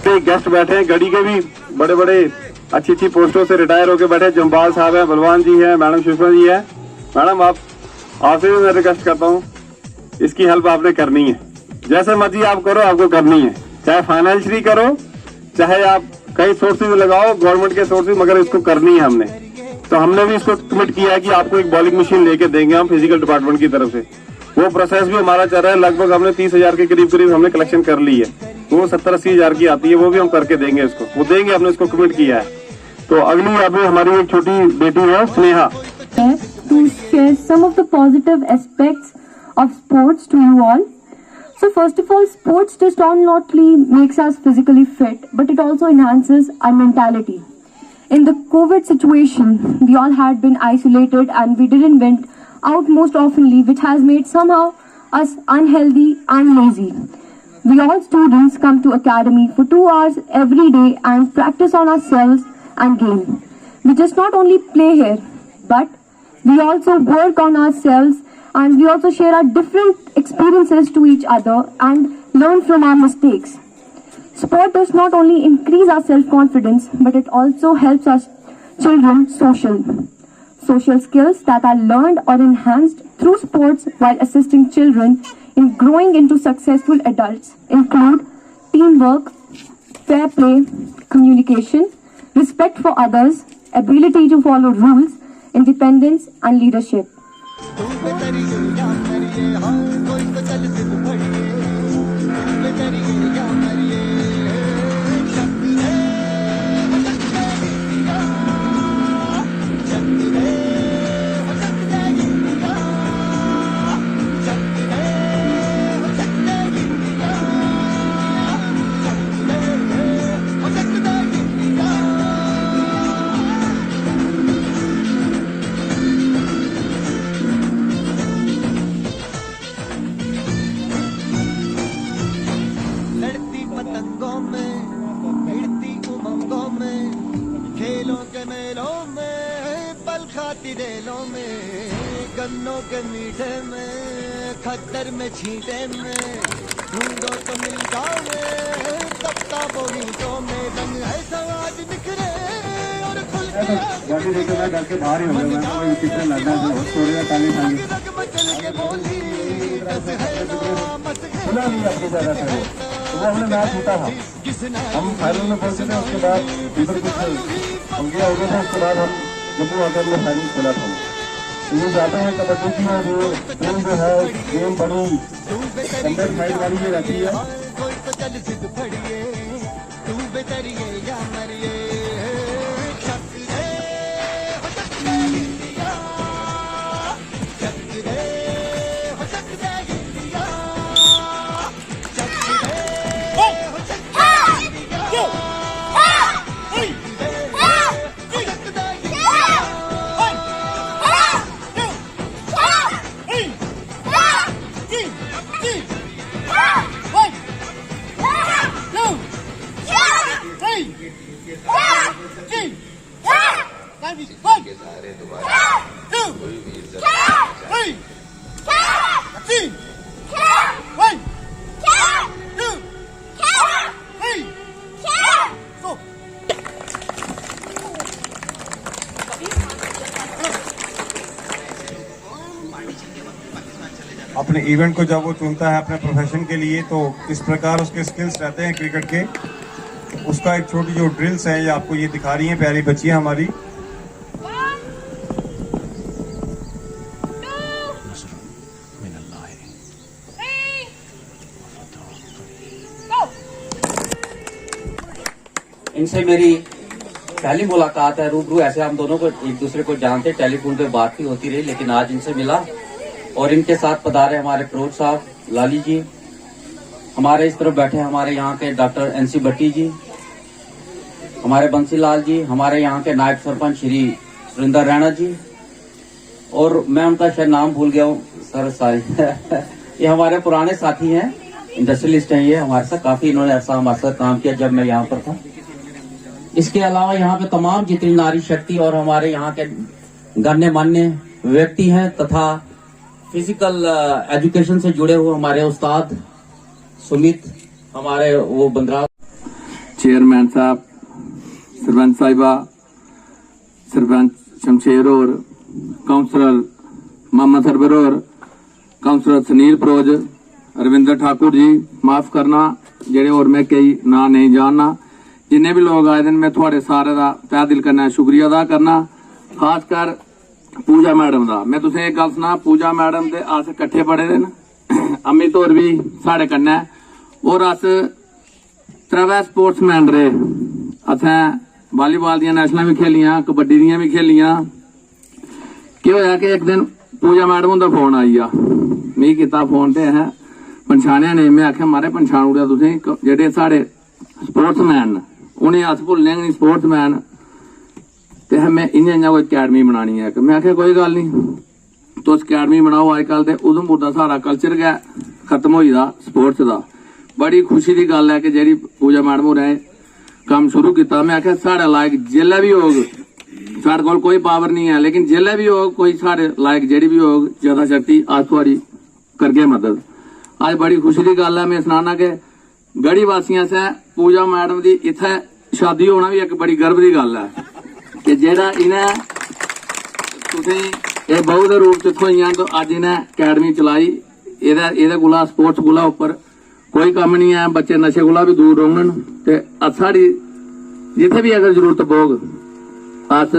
फिर गेस्ट बैठे हैं, गढ़ी के भी बड़े बड़े अच्छी अच्छी पोस्टों से रिटायर होकर बैठे। जम्बाल साहब हैं, बलवान जी हैं, मैडम सुषमा जी है। मैडम आपसे भी मैं रिक्वेस्ट करता हूँ, इसकी हेल्प आपने करनी है। जैसे मर्जी आप करो, आपको करनी है। चाहे फाइनेंशियली करो, चाहे आप कई सोर्सेज लगाओ, गवर्नमेंट के सोर्सेज, मगर इसको करनी है हमने। तो हमने भी इसको कमिट किया है कि आपको एक बॉलिंग मशीन लेके देंगे हम फिजिकल डिपार्टमेंट की तरफ से। वो प्रोसेस भी हमारा चल रहा है। लगभग हमने 30,000 के करीब हमने कलेक्शन कर ली है। वो 70-80 हजार की आती है, वो भी हम करके देंगे इसको। वो देंगे, हमने इसको कमिट किया है। तो अगली अभी हमारी एक छोटी बेटी है Sneha, to share some of the positive aspects of sports to you all. So first of all, sports just not only makes us physically fit, but it also enhances our mentality. In the COVID situation, we all had been isolated and we didn't went out most oftenly, which has made somehow us unhealthy and lazy. We all students come to academy for 2 hours every day and practice on ourselves and game. We just not only play here, but we also work on ourselves and we also share our different experiences to each other and learn from our mistakes. Sport does not only increase our self-confidence, but it also helps us children social skills that are learned or enhanced through sports while assisting children in growing into successful adults include teamwork, fair play, communication, respect for others, ability to follow rules, independence and leadership. गन्नों के मीठे में, खद्दर में छींटे में, ढूंढो तो मिल जाओगे, तपता बोनीटों में रंग ऐसा आज निखरे और खुल के रग मचल के बोली रस है ना मत है। वो हमने मैच जीता था, हम फाइनल में पहुंचे थे। उसके बाद इधर कुछ हम गया हो गया था। उसके बाद हम जम्मू आकर में फाइनल खेला था। ये जाते हैं कबड्डी की जो गेम जो है, गेम बड़ी अंदर साइड वाली ये रहती है। अपने इवेंट को जब वो चुनता है अपने प्रोफेशन के लिए, तो इस प्रकार उसके स्किल्स रहते हैं क्रिकेट के, उसका एक छोटी जो ड्रिल्स हैं ये आपको ये दिखा रही हैं प्यारी बच्चियां हमारी। इनसे मेरी पहली मुलाकात है रूबरू। ऐसे हम दोनों को एक दूसरे को जानते, टेलीफोन पे बात भी होती रही, लेकिन आज इनसे मिला और इनके साथ पधारे हमारे प्रोड साहब, लाली जी, हमारे इस तरफ बैठे हमारे यहाँ के डॉक्टर एनसी भट्टी जी, हमारे बंसीलाल जी, हमारे यहाँ के नायब सरपंच श्री सुरेंद्र रैना जी, और मैं उनका शायद नाम भूल गया हूँ सर, सारी ये हमारे पुराने साथी हैं, इंडस्ट्रियलिस्ट हैं, ये हमारे साथ काफी इन्होंने ऐसा हमारे साथ काम किया जब मैं यहाँ पर था। इसके अलावा यहाँ पे तमाम जितनी नारी शक्ति और हमारे यहाँ के गण्य-मान्य व्यक्ति हैं तथा फिजिकल एजुकेशन से जुड़े हुए हमारे उस्ताद सुमित, हमारे वो बंदरा चेयरमैन साहब, सरपंच साहिबा, सरपंच शमशेर और काउंसलर मोहम्मद सरवर और काउंसलर सुनील प्रोज, रविंदर ठाकुर जी, माफ करना जेड़े और मैं कई ना नहीं जानना। जिन्ने भी लोग आए दिन मैं थोड़े सारे का तहे दिल करना शुक्रिया अदा करना, खासकर पूजा मैडम का। मैं तुसें एक गल सुना, पूजा मैडम ते अस कट्ठे पढ़े दे न, अमित होर भी साढ़े कन्नै, और अस त्रवै स्पोर्ट्समैन रेह्। असें वालीबॉल दियां नेशनल भी खेलियां, कबड्डी दियां भी खेलियां। केह् होया कि एक दिन पूजा मैडम हुंदा फोन आई गेआ, मिगी कीता फोन ते असें पन्छानेआ नेईं। मैं आखेआ मारे पन्छान ओड़ेआ तुसें, जेह्ड़े साढ़े स्पोर्ट्समैन न उन्हें अस भुल्लने गै नहीं, स्पोर्ट्समैन ते मैं इ'यां इ'यां कोई अकैडमी बनानी है। मैं आखेआ कोई गल नहीं, तुस अकैडमी बनाओ। अजकल ते उधमपुर दा सारा कल्चर गै खत्म होई दा स्पोर्ट्स दा। बड़ी खुशी दी गल है कि जेह्ड़ी पूजा मैडम होरें कम्म शुरू कीता। मैं आखेआ साढ़े लायक जेल्लै भी होग, साढ़े कोल कोई पावर नहीं है, लेकिन जेल्लै भी होग कोई साढ़े लायक जेह्ड़ी भी होग ज्यादा शक्ति अस थुआढ़ी करगे मदद। अज बड़ी खुशी दी गल है, मैं सनाना कि गढ़ी वासियां से पूजा मैडम दी इत्थे शादी होना भी एक बड़ी गर्व दी गल है कि जेड़ा इन्हें तुसें ये बहू दे रूप च थ्होइयां तो अज इन्हें अकैडमी चलाई। एह्दे कोला स्पोर्ट्स कोला उप्पर कोई कम्म नहीं है, बच्चे नशे कोला भी दूर रौह्न ते साढ़ी जिथे भी अगर जरूरत पौग अस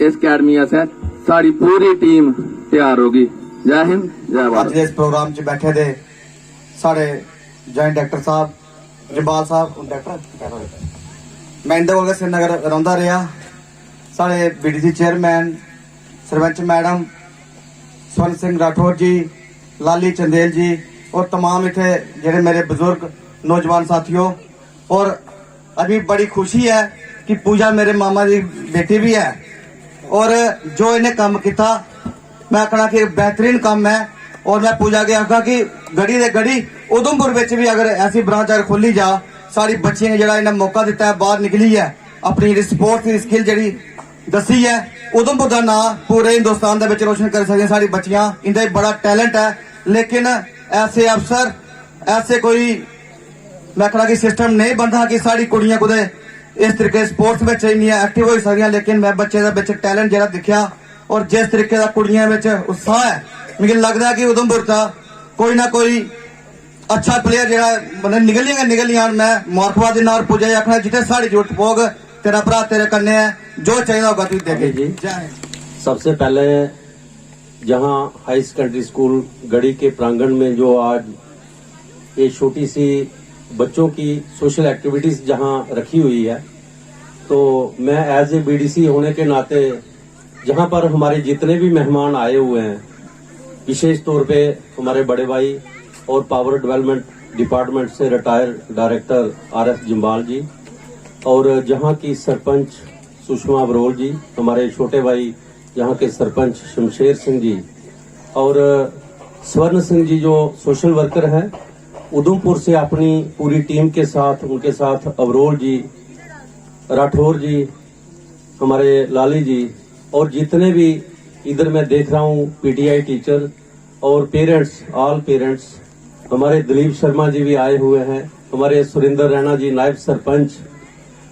इस अकैडमी आस्तै साड़ी पूरी टीम तैयार होगी। जय हिंद, जय भारत। अज इस प्रोग्राम च बैठे दे साढ़े जॉइंट डायरेक्टर साहब जंबाल साहब, डायरेक्टर मैं इंदे कोल श्रीनगर रौंदा रेहा, साढ़े बीडीसी चेयरमैन सरपंच मैडम स्वर्ण सिंह राठौर जी, लाली चंदेल जी और तमाम इतने जेडे मेरे बुजुर्ग नौजवान साथियों। और अभी बड़ी खुशी है कि पूजा मेरे मामा की बेटी भी है और जो इन्हें काम किया मैं आखना कि बेहतरीन काम है। और मैं पूजा के आखा कि गढ़ी दे गढ़ी उधमपुर विच भी अगर ऐसी ब्रांच अगर खोली जा, सारी बच्चियां ने जेड़ा इन्हें मौका दिता है, बाहर निकली है, अपनी स्पोर्ट्स की स्किल जेड़ी दसी है, उधमपुर का नाम पूरे हिंदुस्तान दे विच रोशन कर सकदियां सारी बच्चियां। इनदा बड़ा टैलेंट है, लेकिन ऐसे अफसर ऐसे कोई मैं आखना कि सिस्टम नहीं बनता कि सारी कुड़ियां कुदे इस तरीके स्पोर्ट्स में इन्नियां एक्टिव हो सकदियां। लेकिन मैं बच्चे दा विच टैलेंट जेड़ा दिखा और जिस तरीके का कुड़ियां विच उत्साह है, मुझे लगता है कि उधमपुर का कोई ना कोई अच्छा प्लेयर जेड़ा मतलब निकलियां। मैं मुबारकबाद देना और पूजा आखना जिथे साड़ी जरूरत पोग तेरा भरा तेरे कन्ने है, जो चाहिए होगा तू देखे जी। सबसे पहले जहां हाई सेकेंडरी स्कूल गढ़ी के प्रांगण में जो आज ये छोटी सी बच्चों की सोशल एक्टिविटीज जहां रखी हुई है, तो मैं एज ए बीडीसी होने के नाते जहां पर हमारे जितने भी मेहमान आए हुए हैं, विशेष तौर पे हमारे बड़े भाई और पावर डेवलपमेंट डिपार्टमेंट से रिटायर्ड डायरेक्टर RS जम्बाल जी, और जहां की सरपंच सुषमा अबरोल जी, हमारे छोटे भाई यहाँ के सरपंच शमशेर सिंह जी, और स्वर्ण सिंह जी जो सोशल वर्कर हैं उधमपुर से अपनी पूरी टीम के साथ, उनके साथ अबरोल जी, राठौर जी, हमारे लाली जी, और जितने भी इधर मैं देख रहा हूँ PTI टीचर और पेरेंट्स, ऑल पेरेंट्स, हमारे दिलीप शर्मा जी भी आए हुए हैं, हमारे सुरेंद्र रैना जी नायब सरपंच,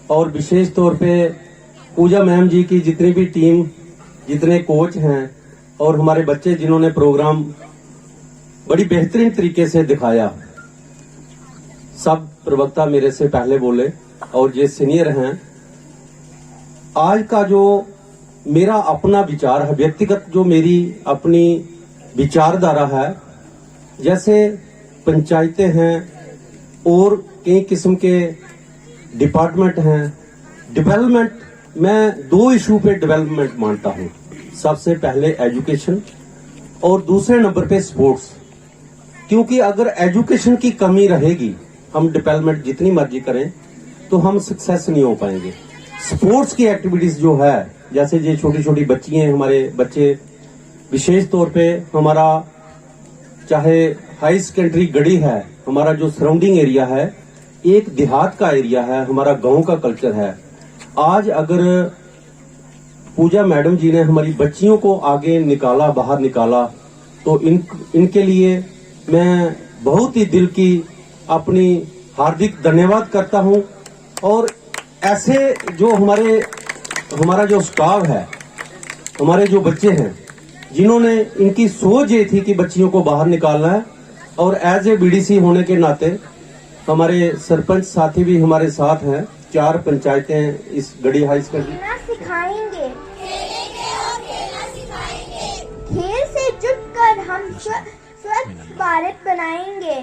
और विशेष तौर पे पूजा मैम जी की जितनी भी टीम, जितने कोच हैं और हमारे बच्चे जिन्होंने प्रोग्राम बड़ी बेहतरीन तरीके से दिखाया। सब प्रवक्ता मेरे से पहले बोले, और ये सीनियर हैं, आज का जो मेरा अपना विचार है, व्यक्तिगत जो मेरी अपनी विचारधारा है, जैसे पंचायतें हैं और कई किस्म के डिपार्टमेंट हैं, डेवलपमेंट, मैं 2 इशू पे डेवलपमेंट मानता हूं। सबसे पहले एजुकेशन और दूसरे नंबर पे स्पोर्ट्स, क्योंकि अगर एजुकेशन की कमी रहेगी, हम डेवलपमेंट जितनी मर्जी करें तो हम सक्सेस नहीं हो पाएंगे। स्पोर्ट्स की एक्टिविटीज जो है, जैसे ये छोटी छोटी बच्ची हैं, हमारे बच्चे विशेष तौर पे हमारा चाहे हाई सेकेंडरी गढ़ी है, हमारा जो सराउंडिंग एरिया है एक देहात का एरिया है, हमारा गांव का कल्चर है। आज अगर पूजा मैडम जी ने हमारी बच्चियों को आगे निकाला, बाहर निकाला, तो इनके लिए मैं बहुत ही दिल की अपनी हार्दिक धन्यवाद करता हूं। और ऐसे जो हमारा जो स्टाफ है, हमारे जो बच्चे हैं, जिन्होंने इनकी सोच ये थी कि बच्चियों को बाहर निकालना है, और एज ए बीडीसी होने के नाते हमारे सरपंच साथी भी हमारे साथ हैं, 4 पंचायतें इस गढ़ी हाई स्कूल सिखाएंगे, खेल से जुटकर हम स्वच्छ भारत बनाएंगे,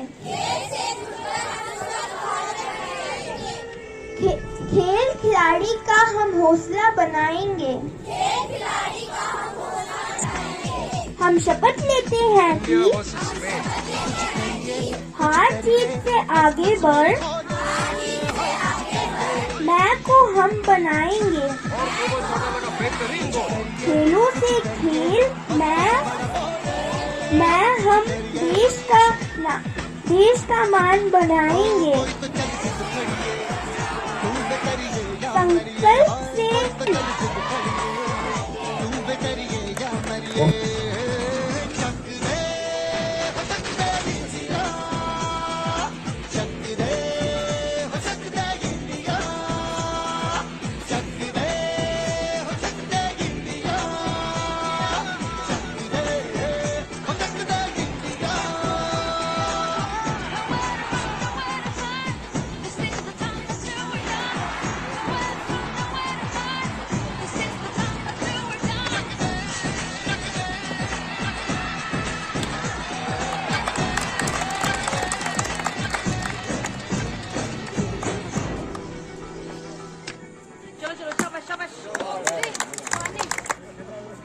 खेल खिलाड़ी का हम हौसला बनाएंगे। हम शपथ लेते हैं कि हार जीत से आगे बढ़ मैं को हम बनाएंगे। खेलों से खेल मैं हम देश का मान बनाएंगे। संकल्प से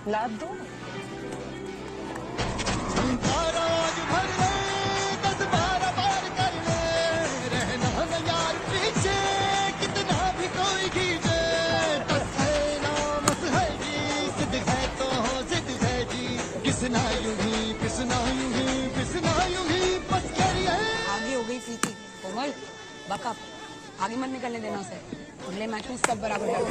लाद दो। आगे हो गई प्रीति, कोमल बकअप आगे मत निकलने देना उसे, अगले मैच में सब बराबर कर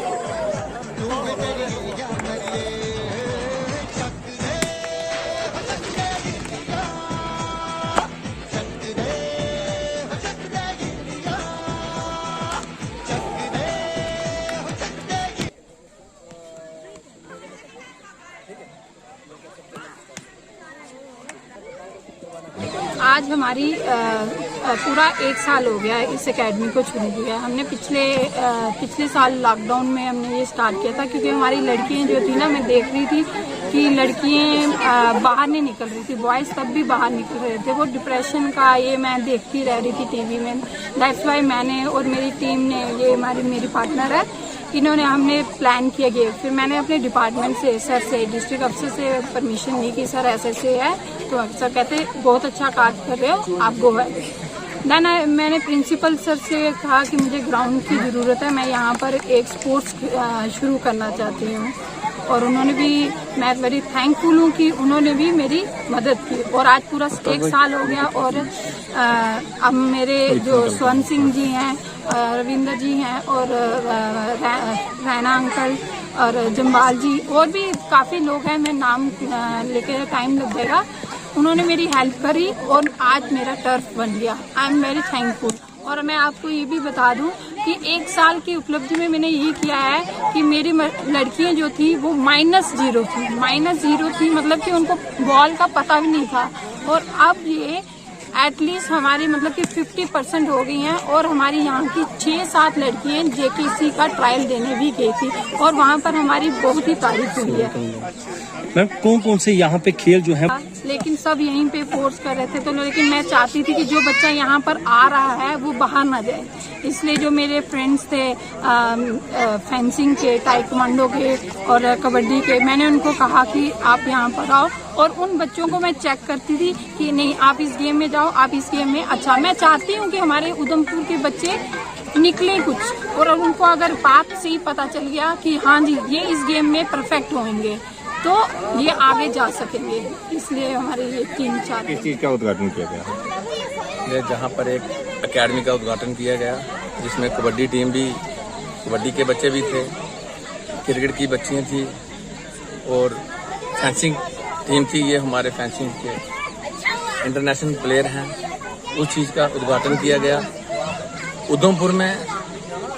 आज हमारी पूरा 1 साल हो गया है इस एकेडमी को शुरू किया। हमने पिछले साल लॉकडाउन में हमने ये स्टार्ट किया था, क्योंकि हमारी लड़कियां जो थी ना, मैं देख रही थी कि लड़कियां बाहर नहीं निकल रही थी, बॉयज़ तब भी बाहर निकल रहे थे। वो डिप्रेशन का ये मैं देखती रह रही थी टीवी में। दैट्स वाई मैंने और मेरी टीम ने, ये मेरी पार्टनर है, इन्होंने हमने प्लान किया गया। फिर मैंने अपने डिपार्टमेंट से, सर से, डिस्ट्रिक्ट अफसर से परमिशन ली कि सर ऐसे है, तो अफसर कहते बहुत अच्छा कार्य कर रहे हो, आप गो है। देन मैंने प्रिंसिपल सर से कहा कि मुझे ग्राउंड की ज़रूरत है, मैं यहाँ पर एक स्पोर्ट्स शुरू करना चाहती हूँ, और उन्होंने भी, मैं वेरी थैंकफुल हूँ कि उन्होंने भी मेरी मदद की। और आज पूरा 1 साल हो गया, और अब मेरे जो स्वर्ण सिंह जी हैं, रविंद्र जी हैं, और रैना अंकल और जम्बाल जी, और भी काफ़ी लोग हैं, मैं नाम लेके टाइम लग जाएगा, उन्होंने मेरी हेल्प करी और आज मेरा टर्फ बन गया। I am very thankful. और मैं आपको ये भी बता दूं कि 1 साल की उपलब्धि में मैंने ये किया है कि मेरी लड़कियां जो थी वो -0 थी, -0 थी, मतलब कि उनको बॉल का पता भी नहीं था, और अब ये एटलीस्ट हमारी मतलब कि 50% हो गई हैं और हमारी यहाँ की 6-7 लड़कियां जेकेसी का ट्रायल देने भी गई थी और वहाँ पर हमारी बहुत ही तारीफ हुई है। मैम कौन कौन से यहाँ पे खेल जो है, लेकिन सब यहीं पे फोर्स कर रहे थे, तो लेकिन मैं चाहती थी कि जो बच्चा यहाँ पर आ रहा है वो बाहर ना जाए, इसलिए जो मेरे फ्रेंड्स थे फेंसिंग के, ताइक्वांडो के और कबड्डी के, मैंने उनको कहा कि आप यहाँ पर आओ और उन बच्चों को मैं चेक करती थी कि नहीं आप इस गेम में जाओ, आप इस गेम में अच्छा। मैं चाहती हूँ कि हमारे उधमपुर के बच्चे निकले कुछ और उनको अगर बात से ही पता चल गया कि हाँ जी ये इस गेम में परफेक्ट होंगे तो ये आगे जा सकेंगे, इसलिए हमारे ये 3-4 किस चीज का उद्घाटन किया गया? जहाँ पर एक एकेडमी का उद्घाटन किया गया जिसमें कबड्डी टीम भी, कबड्डी के बच्चे भी थे, क्रिकेट की बच्चियाँ थी और फेंसिंग टीम थी। ये हमारे फेंसिंग के इंटरनेशनल प्लेयर हैं, उस चीज़ का उद्घाटन किया गया। उधमपुर में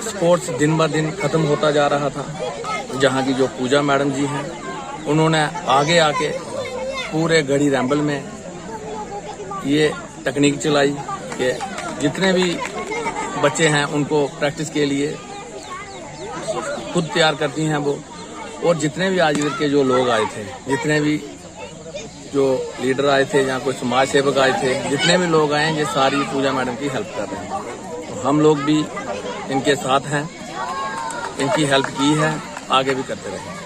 स्पोर्ट्स दिन ब दिन ख़त्म होता जा रहा था। जहाँ की जो पूजा मैडम जी हैं उन्होंने आगे आके पूरे गढ़ी रैम्बल में ये तकनीक चलाई कि जितने भी बच्चे हैं उनको प्रैक्टिस के लिए खुद तैयार करती हैं वो, और जितने भी आज के जो लोग आए थे, जितने भी जो लीडर आए थे या कोई समाज सेवक आए थे, जितने भी लोग आए ये सारी पूजा मैडम की हेल्प कर रहे हैं। तो हम लोग भी इनके साथ हैं, इनकी हेल्प की है, आगे भी करते रहेंगे।